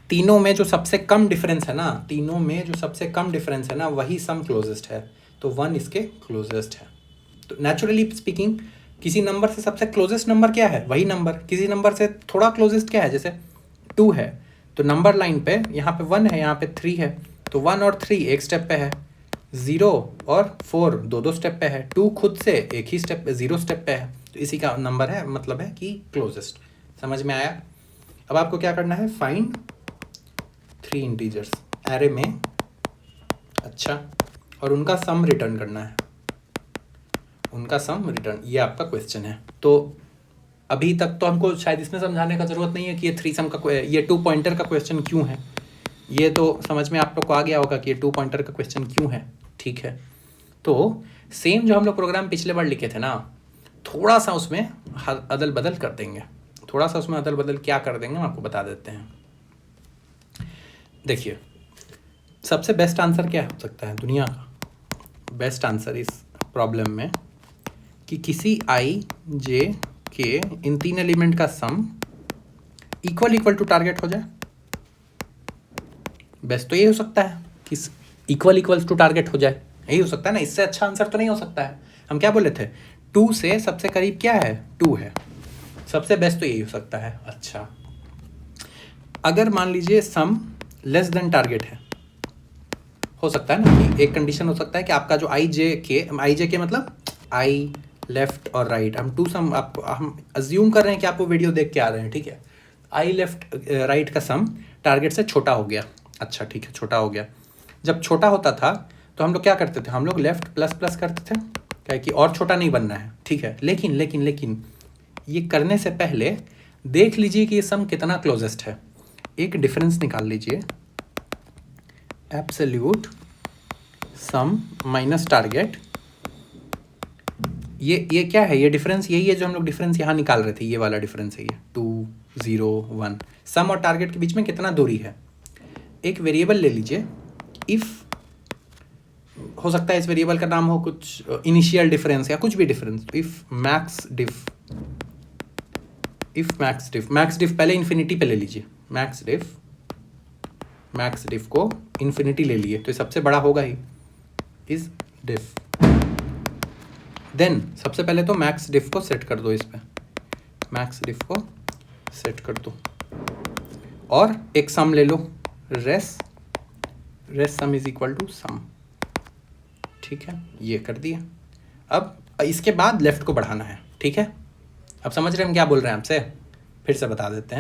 तीनों में जो सबसे कम डिफरेंस है ना, तीनों में जो सबसे कम डिफरेंस है ना, वही सम क्लोजेस्ट है, तो 1 इसके क्लोजेस्ट है। तो नेचुरली स्पीकिंग किसी नंबर से सबसे क्लोजेस्ट नंबर क्या है, वही नंबर। किसी नंबर से थोड़ा क्लोजेस्ट क्या है, जैसे 2 है, तो नंबर लाइन पे यहाँ पे 1 है, यहाँ पे 3 है, तो 1 और 3 एक स्टेप पे है, 0 और 4 दो दो स्टेप पे है, 2 खुद से एक ही स्टेप 0 स्टेप पे है, तो इसी का नंबर है, मतलब है कि क्लोजेस्ट। समझ में आया? अब आपको क्या करना है, फाइंड 3 इंटीजर्स एरे में, अच्छा, और उनका सम रिटर्न करना है, उनका सम रिटर्न, ये आपका क्वेश्चन है। तो अभी तक तो हमको शायद इसमें समझाने का ज़रूरत नहीं है कि ये 3 सम का ये 2 पॉइंटर का क्वेश्चन क्यों है, ये तो समझ में आप लोग को आ गया होगा कि ये 2 पॉइंटर का क्वेश्चन क्यों है, ठीक है। तो सेम जो हम लोग प्रोग्राम पिछले बार लिखे थे ना, थोड़ा सा उसमें अदल बदल कर देंगे, थोड़ा सा उसमें अदल बदल क्या कर देंगे हम आपको बता देते हैं। देखिए, सबसे बेस्ट आंसर क्या हो सकता है दुनिया का, बेस्ट आंसर इस प्रॉब्लम में कि किसी आई जे के इन 3 एलिमेंट का सम इक्वल टू टारगेट हो जाए। बेस्ट तो ये हो सकता है कि इक्वल टू टारगेट हो जाए, यही हो सकता है ना, इससे अच्छा आंसर तो नहीं हो सकता है। हम क्या बोले थे, 2 से सबसे करीब क्या है, 2 है, सबसे बेस्ट तो यही हो सकता है। अच्छा, अगर मान लीजिए सम लेस देन टारगेट है, हो सकता है ना कि एक कंडीशन हो सकता है कि आपका जो आई जे के मतलब आई लेफ्ट और राइट, हम 2 सम आपको हम अज्यूम कर रहे हैं कि आप वो वीडियो देख के आ रहे हैं, ठीक है। आई लेफ्ट राइट का सम टारगेट से छोटा हो गया, अच्छा ठीक है, छोटा हो गया। जब छोटा होता था तो हम लोग क्या करते थे, हम लोग लेफ्ट प्लस प्लस करते थे, क्या कि और छोटा नहीं बनना है, ठीक है। लेकिन लेकिन लेकिन ये करने से पहले देख लीजिए कि ये सम कितना क्लोजेस्ट है। एक डिफरेंस निकाल लीजिए, एब्सोल्यूट सम माइनस टारगेट, ये क्या है, ये डिफरेंस यही है जो हम लोग डिफरेंस यहाँ निकाल रहे थे, ये वाला डिफरेंस है, ये 2 0 1, सम और टारगेट के बीच में कितना दूरी है। एक वेरिएबल ले लीजिए, इफ़, हो सकता है इस वेरिएबल का नाम हो कुछ इनिशियल डिफरेंस या कुछ भी difference, if max diff, max diff पहले इन्फिनिटी पे ले लीजिए, मैक्स डिफ को इन्फिनिटी ले लिए तो सबसे बड़ा होगा ही इस डिफ। देन सबसे पहले तो मैक्स डिफ को सेट कर दो, इस पे मैक्स डिफ को सेट कर दो, और एक सम ले लो, res sum is equal to sum, ठीक है, ये कर दिया। अब इसके बाद लेफ्ट को बढ़ाना है, ठीक है। अब समझ रहे हैं हम क्या बोल रहे हैं आपसे, फिर से बता देते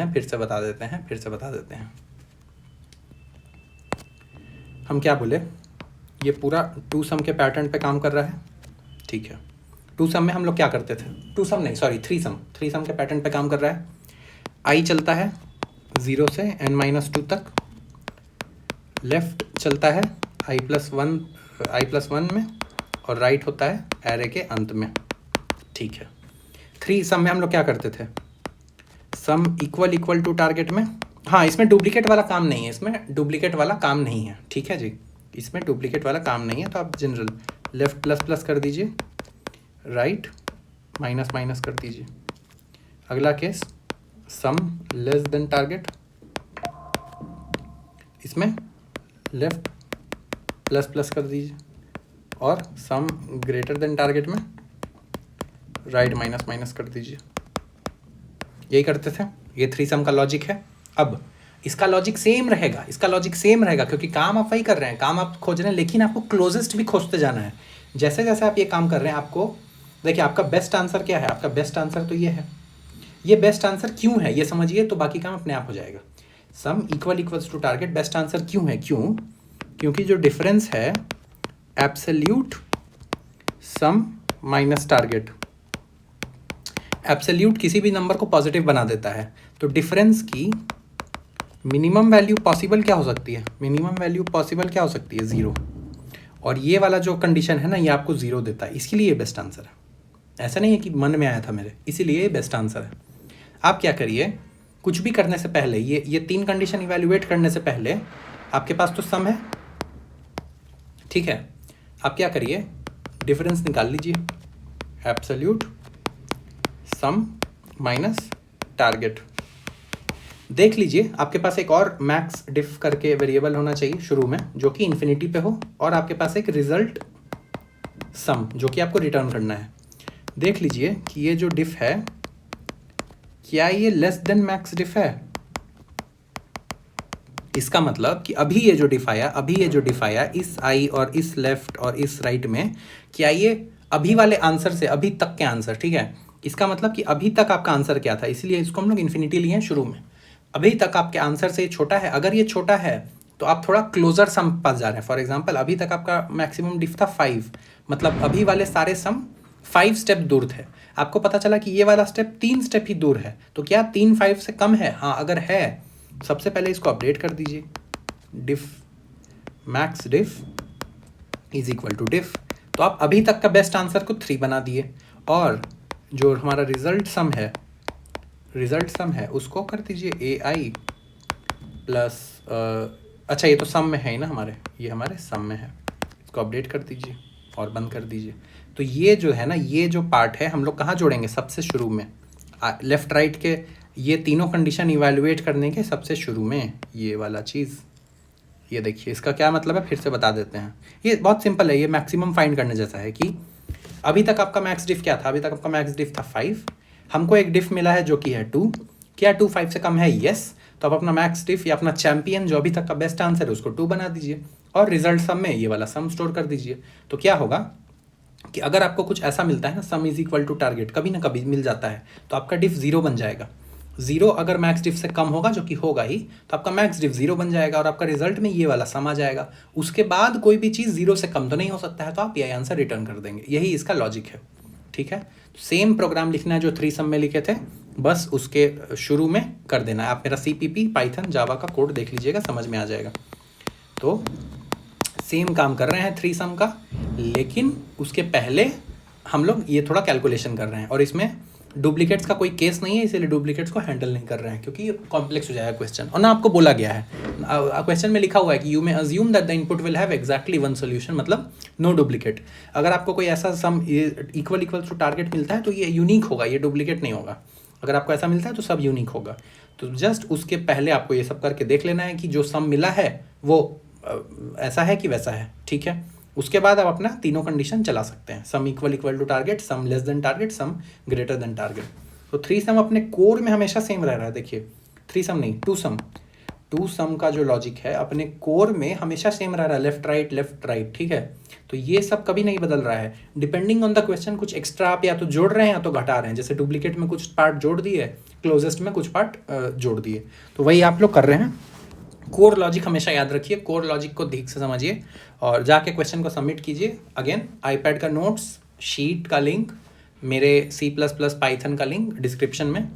हैं। हम क्या बोले, ये पूरा 2 सम के पैटर्न पे काम कर रहा है, ठीक है। 2 सम में हम लोग क्या करते थे, 3 सम के पैटर्न पे काम कर रहा है। आई चलता है 0 से n-2 तक, लेफ्ट चलता है i+1 में, और राइट होता है एरे के अंत में, ठीक है। 3 सम में हम लोग क्या करते थे, सम इक्वल टू टारगेट में, हाँ इसमें डुप्लीकेट वाला काम नहीं है, ठीक है जी, इसमें डुप्लीकेट वाला काम नहीं है। तो आप जनरल लेफ्ट प्लस प्लस कर दीजिए, राइट माइनस माइनस कर दीजिए। अगला केस, सम लेस देन टारगेट, इसमें लेफ्ट प्लस प्लस कर दीजिए, और सम ग्रेटर देन टारगेट में राइट माइनस माइनस कर दीजिए। यही करते थे, ये 3 सम का लॉजिक है। अब इसका लॉजिक सेम रहेगा, क्योंकि काम आप वही कर रहे हैं, काम आप खोज रहे हैं, लेकिन आपको क्लोजेस्ट भी खोजते जाना है। जैसे जैसे आप ये काम कर रहे हैं, आपको देखिए आपका बेस्ट आंसर क्या है, आपका बेस्ट आंसर तो ये है। ये बेस्ट आंसर क्यों है ये समझिए, तो बाकी काम अपने आप हो जाएगा। Sum equals to target best answer क्यों है, क्योंकि जो डिफरेंस है absolute sum minus target, absolute किसी भी नंबर को पॉजिटिव बना देता है, तो डिफरेंस की मिनिमम वैल्यू पॉसिबल क्या हो सकती है, 0, और ये वाला जो कंडीशन है ना, ये आपको 0 देता है, इसके लिए ये बेस्ट आंसर है। ऐसा नहीं है कि मन में आया था मेरे, इसीलिए ये बेस्ट आंसर है। आप क्या करिए, कुछ भी करने से पहले, ये 3 कंडीशन इवैल्यूएट करने से पहले, आपके पास तो सम है, ठीक है, आप क्या करिए, डिफरेंस निकाल लीजिए, एब्सोल्यूट सम माइनस टारगेट। देख लीजिए आपके पास एक और मैक्स डिफ करके वेरिएबल होना चाहिए शुरू में, जो कि इन्फिनिटी पे हो, और आपके पास एक रिजल्ट सम जो कि आपको रिटर्न करना है। देख लीजिए कि ये जो डिफ है, क्या ये लेस देन मैक्स डिफ है, इसका मतलब कि अभी ये जो डिफ आया इस आई और इस लेफ्ट और इस राइट में, क्या ये अभी वाले आंसर से अभी तक के आंसर, ठीक है। इसका मतलब कि अभी तक आपका आंसर क्या था, इसलिए इसको हम लोग इन्फिनिटी लिए हैं शुरू में। अभी तक आपके आंसर से छोटा है, अगर ये छोटा है तो आप थोड़ा क्लोजर सम पास जा रहे हैं। फॉर एग्जाम्पल अभी तक आपका मैक्सिमम डिफ था 5, मतलब अभी वाले सारे सम 5 स्टेप दूर थे। आपको पता चला कि ये वाला स्टेप 3 स्टेप ही दूर है, तो क्या 3 5 से कम है? हाँ, अगर है सबसे पहले इसको अपडेट कर दीजिए, diff max diff is equal to diff. तो आप अभी तक का बेस्ट आंसर को 3 बना दिए, और जो हमारा रिजल्ट सम है उसको कर दीजिए ए आई प्लस, अच्छा ये तो सम में है ही ना हमारे, ये हमारे सम में है, इसको अपडेट कर दीजिए और बंद कर दीजिए। तो ये जो है ना, ये जो पार्ट है हम लोग कहाँ जोड़ेंगे? सबसे शुरू में, लेफ्ट राइट के ये तीनों कंडीशन इवैल्यूएट करने के सबसे शुरू में ये वाला चीज़। ये देखिए इसका क्या मतलब है, फिर से बता देते हैं। ये बहुत सिंपल है, ये मैक्सिमम फाइंड करने जैसा है कि अभी तक आपका मैक्स डिफ क्या था? अभी तक आपका मैक्स डिफ था 5, हमको एक डिफ मिला है जो कि है 2। क्या 2 5 से कम है? यस। तो आप अपना मैक्स डिफ या अपना चैंपियन जो अभी तक का बेस्ट आंसर है उसको 2 बना दीजिए, और रिजल्ट सम में ये वाला सम स्टोर कर दीजिए। तो क्या होगा कि अगर आपको कुछ ऐसा मिलता है ना, sum is equal to target, कभी ना कभी मिल जाता है, तो आपका डिफ 0 बन जाएगा। 0 अगर मैक्स डिफ से कम होगा, जो कि होगा ही, तो आपका मैक्स डिफ 0 बन जाएगा और आपका रिजल्ट में ये वाला सम आ जाएगा। उसके बाद कोई भी चीज़ 0 से कम तो नहीं हो सकता है, तो आप ये आंसर रिटर्न कर देंगे। यही इसका लॉजिक है, ठीक है। सेम प्रोग्राम लिखना है जो 3 सम में लिखे थे, बस उसके शुरू में कर देना है। आप मेरा CPP पाइथन जावा का कोड देख लीजिएगा, समझ में आ जाएगा। तो सेम काम कर रहे हैं 3 सम का, लेकिन उसके पहले हम लोग ये थोड़ा कैलकुलेशन कर रहे हैं, और इसमें डुप्लीकेट्स का कोई केस नहीं है, इसीलिए डुप्लीकेट्स को हैंडल नहीं कर रहे हैं, क्योंकि ये कॉम्प्लेक्स हो जाएगा क्वेश्चन। और ना आपको बोला गया है, क्वेश्चन में लिखा हुआ है कि you may assume that the input will have exactly 1 solution, मतलब नो डुप्लीकेट। अगर आपको कोई ऐसा सम इक्वल टू टारगेट मिलता है तो ये यूनिक होगा, ये डुप्लीकेट नहीं होगा। अगर आपको ऐसा मिलता है तो सब यूनिक होगा। तो जस्ट उसके पहले आपको ये सब करके देख लेना है कि जो सम मिला है वो ऐसा है कि वैसा है, ठीक है। उसके बाद आप अपना तीनों कंडीशन चला सकते हैं, sum equal to target, sum less than target, sum greater than target. तो 3 सम अपने कोर में हमेशा सेम रह रहा है। देखिए 3 सम नहीं, 2 सम का जो लॉजिक है अपने कोर में हमेशा सेम रह रहा है, लेफ्ट राइट, ठीक है। तो ये सब कभी नहीं बदल रहा है। डिपेंडिंग ऑन द क्वेश्चन कुछ एक्स्ट्रा आप या तो जोड़ रहे हैं या तो घटा रहे हैं। जैसे डुप्लीकेट में कुछ पार्ट जोड़ दिए, क्लोजेस्ट में कुछ पार्ट जोड़ दिए, तो वही आप लोग कर रहे हैं। कोर लॉजिक हमेशा याद रखिए, कोर लॉजिक को ठीक से समझिए और जाके क्वेश्चन को सबमिट कीजिए। अगेन आईपैड का नोट्स शीट का लिंक, मेरे C++ पाइथन का लिंक डिस्क्रिप्शन में।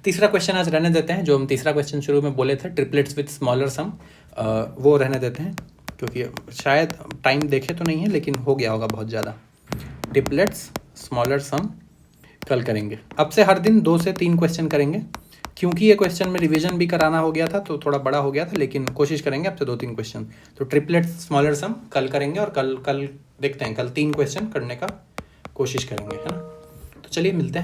तीसरा क्वेश्चन आज रहने देते हैं, जो हम तीसरा क्वेश्चन शुरू में बोले थे, ट्रिपलेट्स विथ स्मॉलर सम, वो रहने देते हैं, क्योंकि शायद टाइम देखे तो नहीं है लेकिन हो गया होगा बहुत ज़्यादा। ट्रिपलेट्स स्मॉलर सम कल करेंगे। अब से हर दिन 2 से 3 क्वेश्चन करेंगे, क्योंकि ये क्वेश्चन में रिवीजन भी कराना हो गया था तो थोड़ा बड़ा हो गया था, लेकिन कोशिश करेंगे अब से 2-3 क्वेश्चन। तो ट्रिपलेट स्मॉलर सम कल करेंगे, और कल देखते हैं, कल 3 क्वेश्चन करने का कोशिश करेंगे, है ना। तो चलिए मिलते हैं।